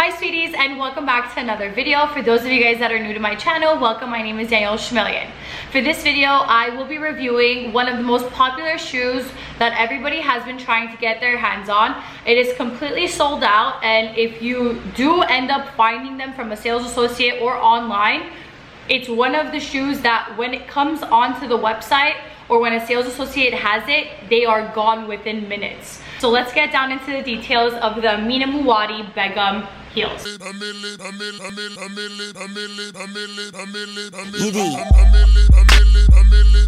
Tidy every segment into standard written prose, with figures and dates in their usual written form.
Hi sweeties, and welcome back to another video. For those of you guys that are new to my channel, welcome. My name is Danielle Schmillion. For this video, I will be reviewing one of the most popular shoes that everybody has been trying to get their hands on. It is completely sold out, and if you do end up finding them from a sales associate or online, it's one of the shoes that when it comes onto the website or when a sales associate has it, they are gone within minutes. So let's get down into the details of the Amina Muaddi Begum heels.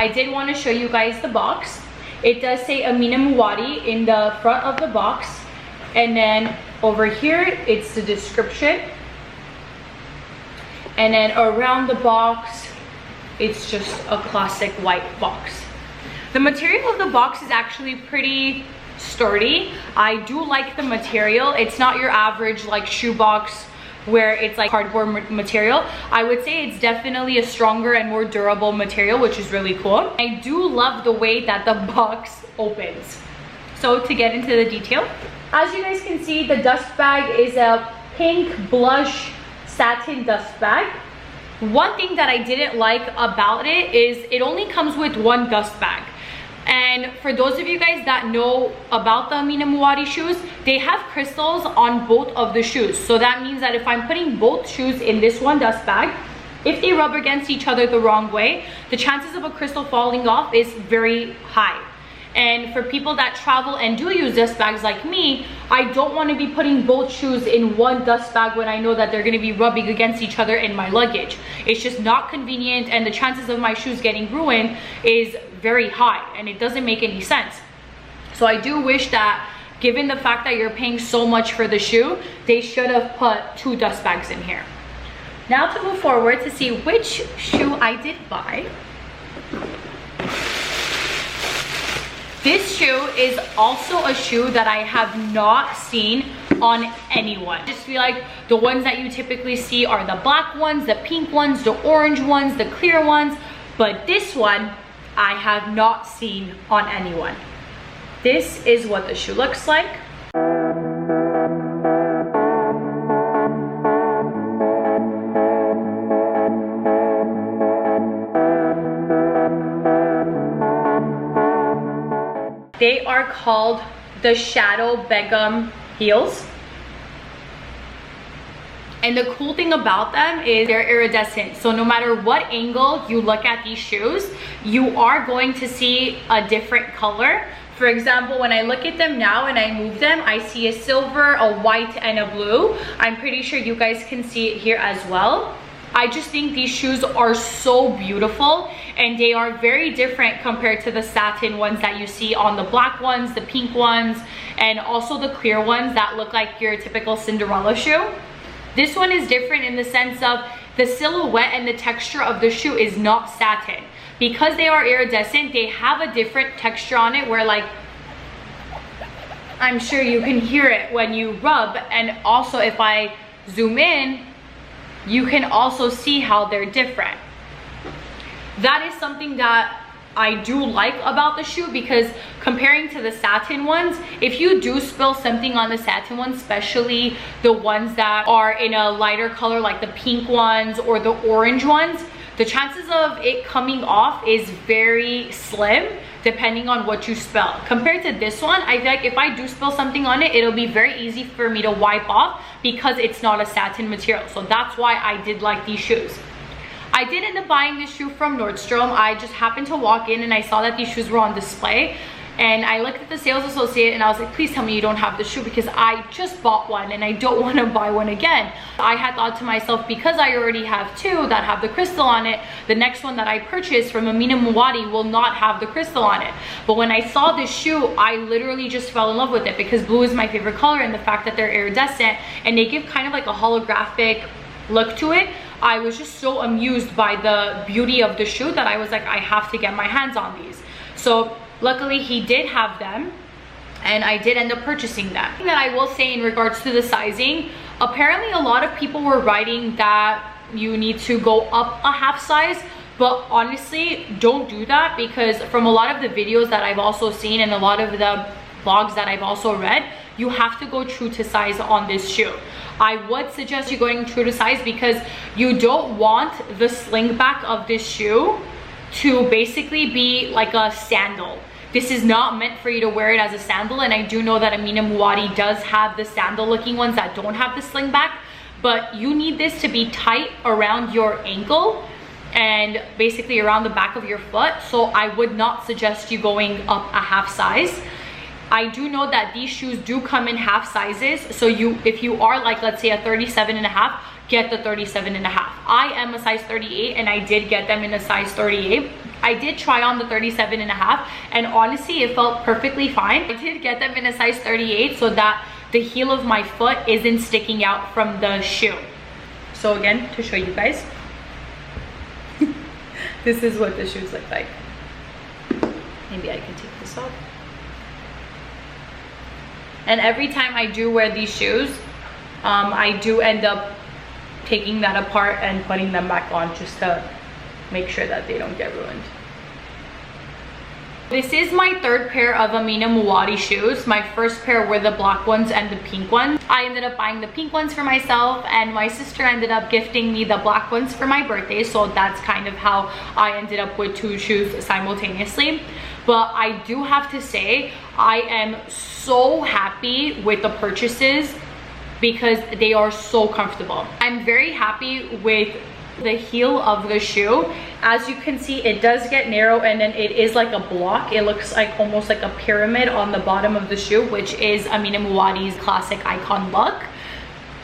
I did want to show you guys the box. It does say Amina Muaddi in the front of the box, and then over here it's the description, and then around the box it's just a classic white box. The material of the box is actually pretty sturdy. I do like the material. It's not your average like shoe box where it's like cardboard material. I would say it's definitely a stronger and more durable material, which is really cool. I do love the way that the box opens. So to get into the detail, as you guys can see, the dust bag is a pink blush satin dust bag. One thing that I didn't like about it is it only comes with one dust bag. And for those of you guys that know about the Amina Muaddi shoes, they have crystals on both of the shoes. So that means that if I'm putting both shoes in this one dust bag, if they rub against each other the wrong way, the chances of a crystal falling off is very high. And for people that travel and do use dust bags like me, I don't want to be putting both shoes in one dust bag when I know that they're going to be rubbing against each other in my luggage. It's just not convenient, and the chances of my shoes getting ruined is very high, and it doesn't make any sense. So I do wish that, given the fact that you're paying so much for the shoe, they should have put two dust bags in here. Now to move forward to see which shoe I did buy. This shoe is also a shoe that I have not seen on anyone. Just feel like the ones that you typically see are the black ones, the pink ones, the orange ones, the clear ones, but this one I have not seen on anyone. This is what the shoe looks like. They are called the Shadow Begum heels. And the cool thing about them is they're iridescent. So no matter what angle you look at these shoes, you are going to see a different color. For example, when I look at them now and I move them, I see a silver, a white, and a blue. I'm pretty sure you guys can see it here as well. I just think these shoes are so beautiful, and they are very different compared to the satin ones that you see on the black ones, the pink ones, and also the clear ones that look like your typical Cinderella shoe. This one is different in the sense of the silhouette and the texture of the shoe is not satin. Because they are iridescent, they have a different texture on it where, like, I'm sure you can hear it when you rub. And also if I zoom in, you can also see how they're different. That is something that I do like about the shoe, because comparing to the satin ones, if you do spill something on the satin ones, especially the ones that are in a lighter color like the pink ones or the orange ones, the chances of it coming off is very slim depending on what you spill. Compared to this one, I feel like if I do spill something on it, it'll be very easy for me to wipe off because it's not a satin material. So that's why I did like these shoes. I did end up buying this shoe from Nordstrom. I just happened to walk in and I saw that these shoes were on display, and I looked at the sales associate and I was like, please tell me you don't have the shoe, because I just bought one and I don't want to buy one again. I had thought to myself, because I already have two that have the crystal on it, the next one that I purchased from Amina Muaddi will not have the crystal on it. But when I saw this shoe, I literally just fell in love with it, because blue is my favorite color, and the fact that they're iridescent and they give kind of like a holographic look to it, I was just so amused by the beauty of the shoe that I was like, I have to get my hands on these. So luckily he did have them, and I did end up purchasing them. That I will say in regards to the sizing, apparently a lot of people were writing that you need to go up a half size, but honestly don't do that, because from a lot of the videos that I've also seen and a lot of the blogs that I've also read, you have to go true to size on this shoe. I would suggest you going true to size because you don't want the sling back of this shoe to basically be like a sandal. This is not meant for you to wear it as a sandal, and I do know that Amina Muaddi does have the sandal looking ones that don't have the sling back, but you need this to be tight around your ankle and basically around the back of your foot. So I would not suggest you going up a half size. I do know that these shoes do come in half sizes, so if you are like, let's say a 37.5, get the 37.5. I am a size 38 and I did get them in a size 38. I did try on the 37.5 and honestly it felt perfectly fine. I did get them in a size 38 so that the heel of my foot isn't sticking out from the shoe. So again, to show you guys, this is what the shoes look like. Maybe I can take this off. And every time I do wear these shoes, I do end up taking that apart and putting them back on just to make sure that they don't get ruined. This is my third pair of Amina Muaddi shoes. My first pair were the black ones and the pink ones. I ended up buying the pink ones for myself, and my sister ended up gifting me the black ones for my birthday. So that's kind of how I ended up with two shoes simultaneously. But I do have to say, I am so happy with the purchases because they are so comfortable. I'm very happy with the heel of the shoe. As you can see, it does get narrow and then it is like a block. It looks like almost like a pyramid on the bottom of the shoe, which is Amina Muaddi's classic icon look.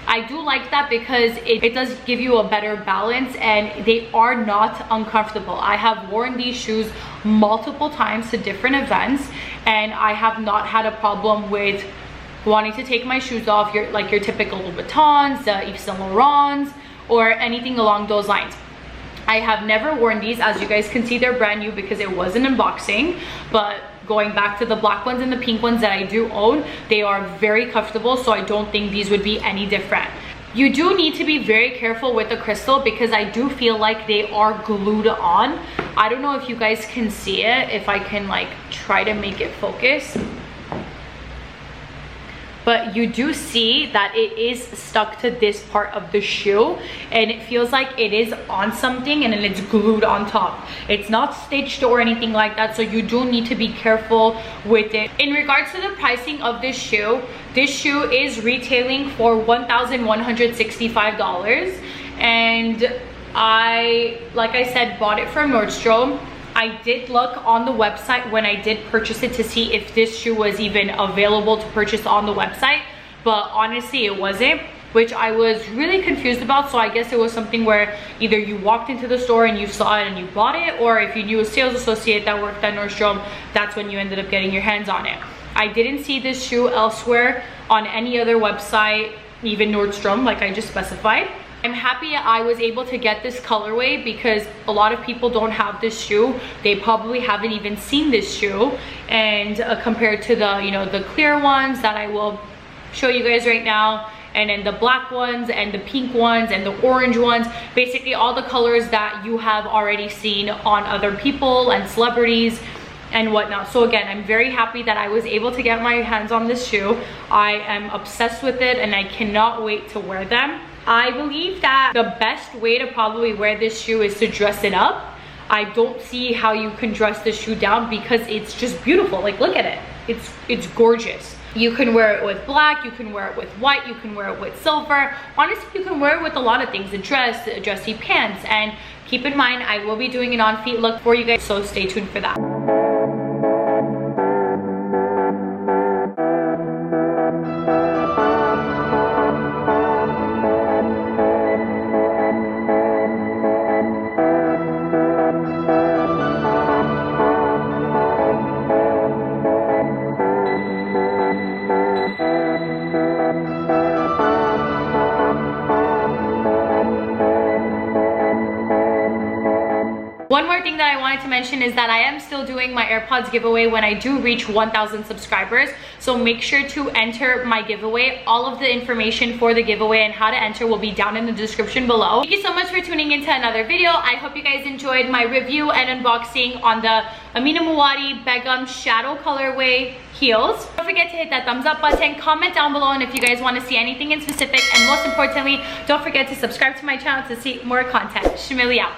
I do like that because it does give you a better balance and they are not uncomfortable. I have worn these shoes multiple times to different events and I have not had a problem with wanting to take my shoes off, your typical Louboutins, the Yves Saint Laurents, or anything along those lines. I have never worn these. As you guys can see, they're brand new because it was an unboxing, but going back to the black ones and the pink ones that I do own, they are very comfortable, so I don't think these would be any different. You do need to be very careful with the crystal because I do feel like they are glued on. I don't know if you guys can see it, if I can like try to make it focus. But you do see that it is stuck to this part of the shoe and it feels like it is on something and then it's glued on top. It's not stitched or anything like that, so you do need to be careful with it. In regards to the pricing of this shoe is retailing for $1,165 and I, like I said, bought it from Nordstrom. I did look on the website when I did purchase it to see if this shoe was even available to purchase on the website, but honestly it wasn't, which I was really confused about. So I guess it was something where either you walked into the store and you saw it and you bought it, or if you knew a sales associate that worked at Nordstrom, that's when you ended up getting your hands on it. I didn't see this shoe elsewhere on any other website, even Nordstrom, like I just specified. I'm happy I was able to get this colorway because a lot of people don't have this shoe. They probably haven't even seen this shoe, and compared to the, you know, the clear ones that I will show you guys right now, and then the black ones and the pink ones and the orange ones, basically all the colors that you have already seen on other people and celebrities and whatnot. So again, I'm very happy that I was able to get my hands on this shoe. I am obsessed with it and I cannot wait to wear them. I believe that the best way to probably wear this shoe is to dress it up. I don't see how you can dress this shoe down because it's just beautiful. Like, look at it. It's gorgeous. You can wear it with black, you can wear it with white, you can wear it with silver. Honestly, you can wear it with a lot of things, a dress, dressy pants. And keep in mind, I will be doing an on-feet look for you guys, so stay tuned for that. One more thing that I wanted to mention is that I am still doing my AirPods giveaway when I do reach 1,000 subscribers. So make sure to enter my giveaway. All of the information for the giveaway and how to enter will be down in the description below. Thank you so much for tuning into another video. I hope you guys enjoyed my review and unboxing on the Amina Muaddi Begum Shadow colorway heels. Don't forget to hit that thumbs up button, comment down below, and if you guys want to see anything in specific, and most importantly, don't forget to subscribe to my channel to see more content. Shmili out.